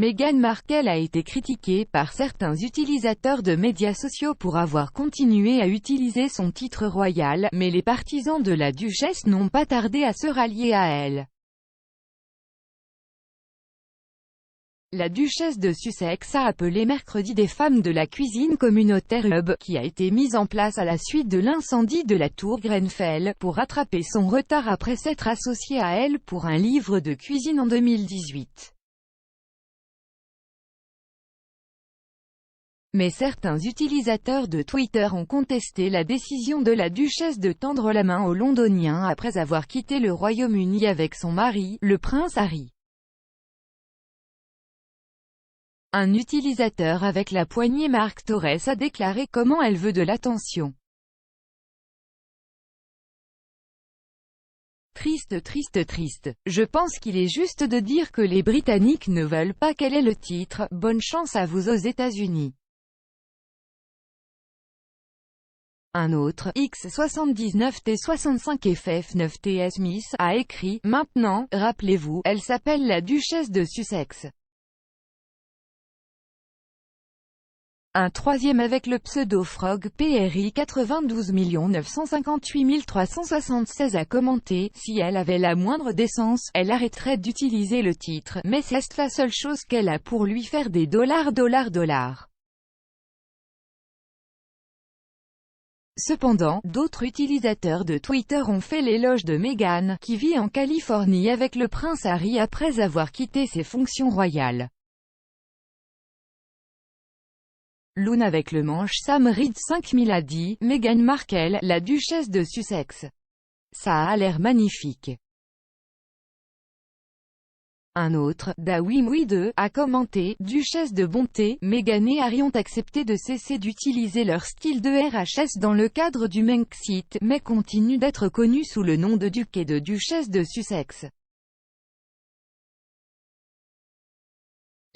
Meghan Markle a été critiquée par certains utilisateurs de médias sociaux pour avoir continué à utiliser son titre royal, mais les partisans de la duchesse n'ont pas tardé à se rallier à elle. La duchesse de Sussex a appelé mercredi des femmes de la cuisine communautaire Hub, qui a été mise en place à la suite de l'incendie de la tour Grenfell, pour rattraper son retard après s'être associée à elle pour un livre de cuisine en 2018. Mais certains utilisateurs de Twitter ont contesté la décision de la duchesse de tendre la main aux Londoniens après avoir quitté le Royaume-Uni avec son mari, le prince Harry. Un utilisateur avec la poignée Marc Torres a déclaré comment elle veut de l'attention. Triste, triste, triste. Je pense qu'il est juste de dire que les Britanniques ne veulent pas qu'elle ait le titre. Bonne chance à vous aux États-Unis. Un autre, X79T65FF9TS Smith, a écrit « Maintenant, rappelez-vous, elle s'appelle la duchesse de Sussex ». Un troisième avec le pseudo Frog PRI 92 958 376 a commenté « Si elle avait la moindre décence, elle arrêterait d'utiliser le titre, mais c'est la seule chose qu'elle a pour lui faire des dollars. » Cependant, d'autres utilisateurs de Twitter ont fait l'éloge de Meghan, qui vit en Californie avec le prince Harry après avoir quitté ses fonctions royales. Loon avec le manche Sam Reed 5000 a dit « Meghan Markle, la duchesse de Sussex. Ça a l'air magnifique. » Un autre, Dawimui2, a commenté « Duchesse de bonté, Meghan et Harry ont accepté de cesser d'utiliser leur style de RHS dans le cadre du Brexit, mais continuent d'être connus sous le nom de duc et de duchesse de Sussex. »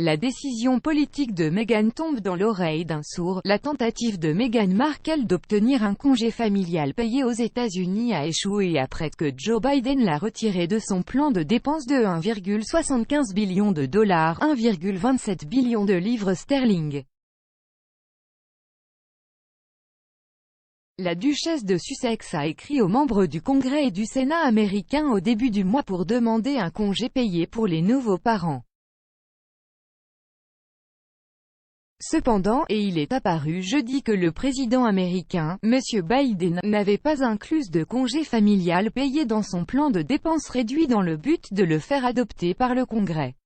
La décision politique de Meghan tombe dans l'oreille d'un sourd. La tentative de Meghan Markle d'obtenir un congé familial payé aux États-Unis a échoué après que Joe Biden l'a retiré de son plan de dépenses de 1,75 billion de dollars, 1,27 billion de livres sterling. La duchesse de Sussex a écrit aux membres du Congrès et du Sénat américain au début du mois pour demander un congé payé pour les nouveaux parents. Cependant, et il est apparu jeudi que le président américain, M. Biden, n'avait pas inclus de congé familial payé dans son plan de dépenses réduit dans le but de le faire adopter par le Congrès.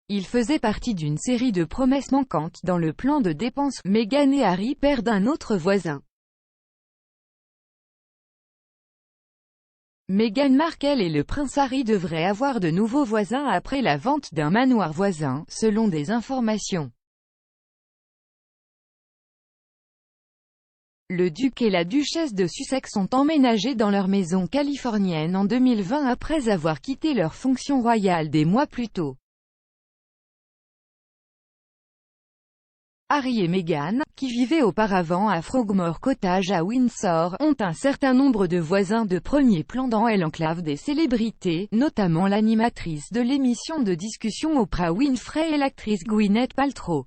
Il faisait partie d'une série de promesses manquantes dans le plan de dépenses. Meghan et Harry perdent un autre voisin. Meghan Markle et le prince Harry devraient avoir de nouveaux voisins après la vente d'un manoir voisin, selon des informations. Le duc et la duchesse de Sussex ont emménagé dans leur maison californienne en 2020 après avoir quitté leur fonction royale des mois plus tôt. Harry et Meghan, qui vivaient auparavant à Frogmore Cottage à Windsor, ont un certain nombre de voisins de premier plan dans l'enclave des célébrités, notamment l'animatrice de l'émission de discussion Oprah Winfrey et l'actrice Gwyneth Paltrow.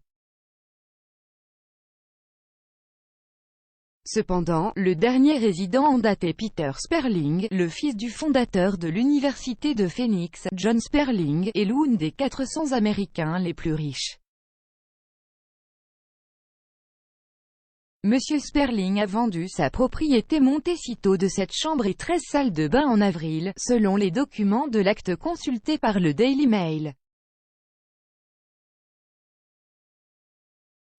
Cependant, le dernier résident en date est Peter Sperling, le fils du fondateur de l'université de Phoenix, John Sperling, et l'un des 400 Américains les plus riches. Monsieur Sperling a vendu sa propriété Montecito de 7 chambres et 13 salles de bain en avril, selon les documents de l'acte consulté par le Daily Mail.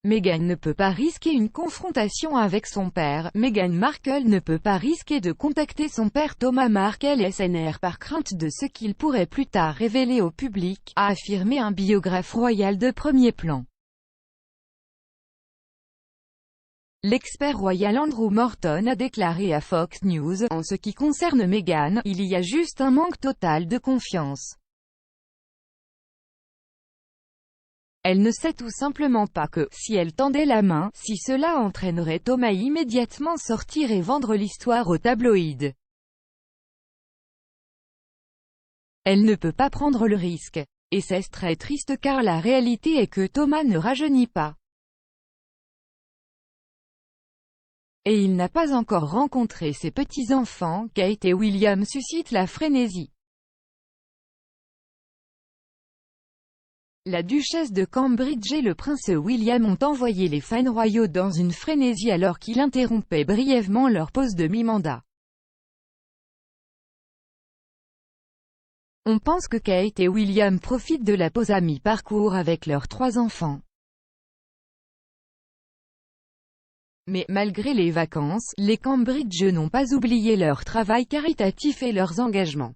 Meghan ne peut pas risquer une confrontation avec son père. Meghan Markle ne peut pas risquer de contacter son père Thomas Markle SNR par crainte de ce qu'il pourrait plus tard révéler au public, a affirmé un biographe royal de premier plan. L'expert royal Andrew Morton a déclaré à Fox News, en ce qui concerne Meghan, il y a juste un manque total de confiance. Elle ne sait tout simplement pas que, si elle tendait la main, si cela entraînerait Thomas immédiatement sortir et vendre l'histoire aux tabloïds. Elle ne peut pas prendre le risque. Et c'est très triste car la réalité est que Thomas ne rajeunit pas. Et il n'a pas encore rencontré ses petits-enfants. Kate et William suscitent la frénésie. La duchesse de Cambridge et le prince William ont envoyé les fans royaux dans une frénésie alors qu'ils interrompaient brièvement leur pause de mi-mandat. On pense que Kate et William profitent de la pause à mi-parcours avec leurs 3 enfants. Mais malgré les vacances, les Cambridge n'ont pas oublié leur travail caritatif et leurs engagements.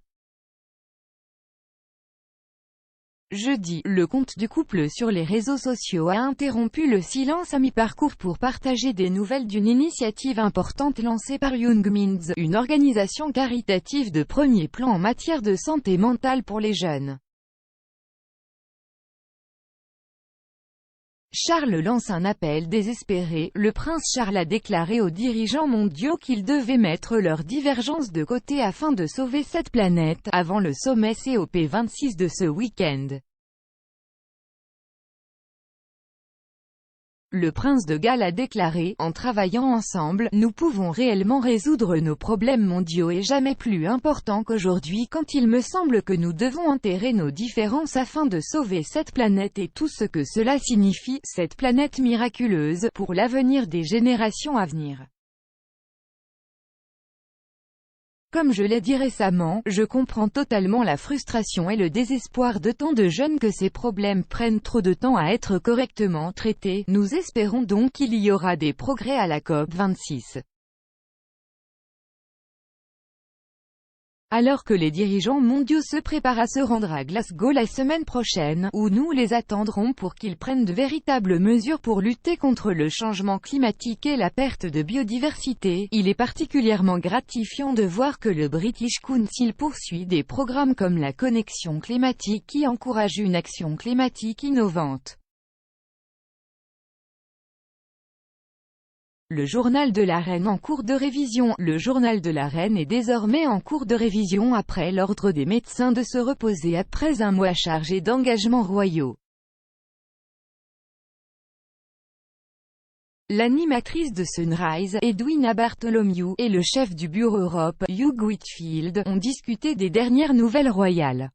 Jeudi, le compte du couple sur les réseaux sociaux a interrompu le silence à mi-parcours pour partager des nouvelles d'une initiative importante lancée par Young Minds, une organisation caritative de premier plan en matière de santé mentale pour les jeunes. Charles lance un appel désespéré. Le prince Charles a déclaré aux dirigeants mondiaux qu'ils devaient mettre leurs divergences de côté afin de sauver cette planète, avant le sommet COP26 de ce week-end. Le prince de Galles a déclaré, en travaillant ensemble, nous pouvons réellement résoudre nos problèmes mondiaux et jamais plus important qu'aujourd'hui quand il me semble que nous devons enterrer nos différences afin de sauver cette planète et tout ce que cela signifie, cette planète miraculeuse, pour l'avenir des générations à venir. Comme je l'ai dit récemment, je comprends totalement la frustration et le désespoir de tant de jeunes que ces problèmes prennent trop de temps à être correctement traités. Nous espérons donc qu'il y aura des progrès à la COP26. Alors que les dirigeants mondiaux se préparent à se rendre à Glasgow la semaine prochaine, où nous les attendrons pour qu'ils prennent de véritables mesures pour lutter contre le changement climatique et la perte de biodiversité, il est particulièrement gratifiant de voir que le British Council poursuit des programmes comme la connexion climatique qui encourage une action climatique innovante. Le journal de la reine en cours de révision. Le journal de la reine est désormais en cours de révision après l'ordre des médecins de se reposer après un mois chargé d'engagements royaux. L'animatrice de Sunrise, Edwina Bartholomew, et le chef du bureau Europe, Hugh Whitfield, ont discuté des dernières nouvelles royales.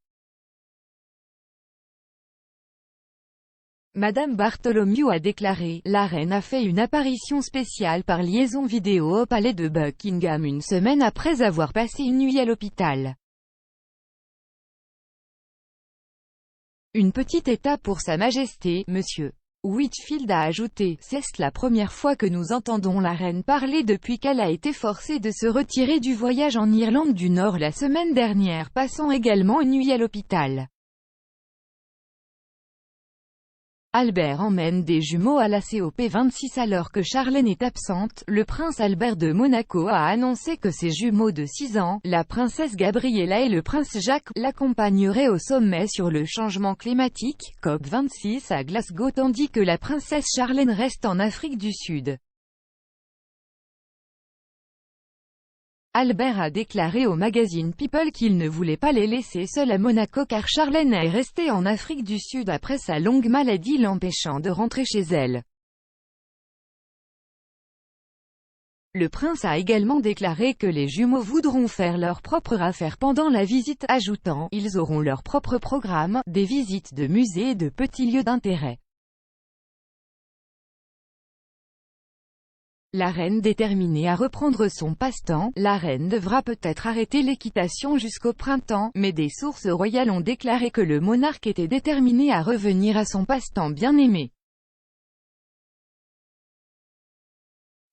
Madame Bartholomew a déclaré, la reine a fait une apparition spéciale par liaison vidéo au palais de Buckingham une semaine après avoir passé une nuit à l'hôpital. Une petite étape pour Sa Majesté, Monsieur Whitfield a ajouté, c'est la première fois que nous entendons la reine parler depuis qu'elle a été forcée de se retirer du voyage en Irlande du Nord la semaine dernière, passant également une nuit à l'hôpital. Albert emmène des jumeaux à la COP26 alors que Charlène est absente. Le prince Albert de Monaco a annoncé que ses jumeaux de 6 ans, la princesse Gabriella et le prince Jacques, l'accompagneraient au sommet sur le changement climatique, COP26 à Glasgow, tandis que la princesse Charlène reste en Afrique du Sud. Albert a déclaré au magazine People qu'il ne voulait pas les laisser seuls à Monaco car Charlène est restée en Afrique du Sud après sa longue maladie l'empêchant de rentrer chez elle. Le prince a également déclaré que les jumeaux voudront faire leur propre affaire pendant la visite, ajoutant, ils auront leur propre programme, des visites de musées et de petits lieux d'intérêt. La reine déterminée à reprendre son passe-temps, la reine devra peut-être arrêter l'équitation jusqu'au printemps, mais des sources royales ont déclaré que le monarque était déterminé à revenir à son passe-temps bien-aimé.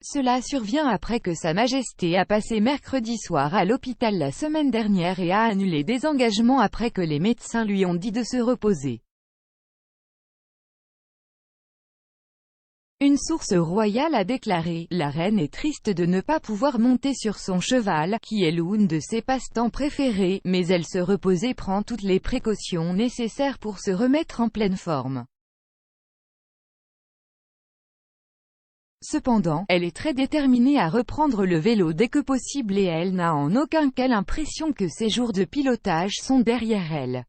Cela survient après que Sa Majesté a passé mercredi soir à l'hôpital la semaine dernière et a annulé des engagements après que les médecins lui ont dit de se reposer. Une source royale a déclaré, la reine est triste de ne pas pouvoir monter sur son cheval, qui est l'une de ses passe-temps préférés, mais elle se repose et prend toutes les précautions nécessaires pour se remettre en pleine forme. Cependant, elle est très déterminée à reprendre le vélo dès que possible et elle n'a en aucun cas l'impression que ses jours de pilotage sont derrière elle.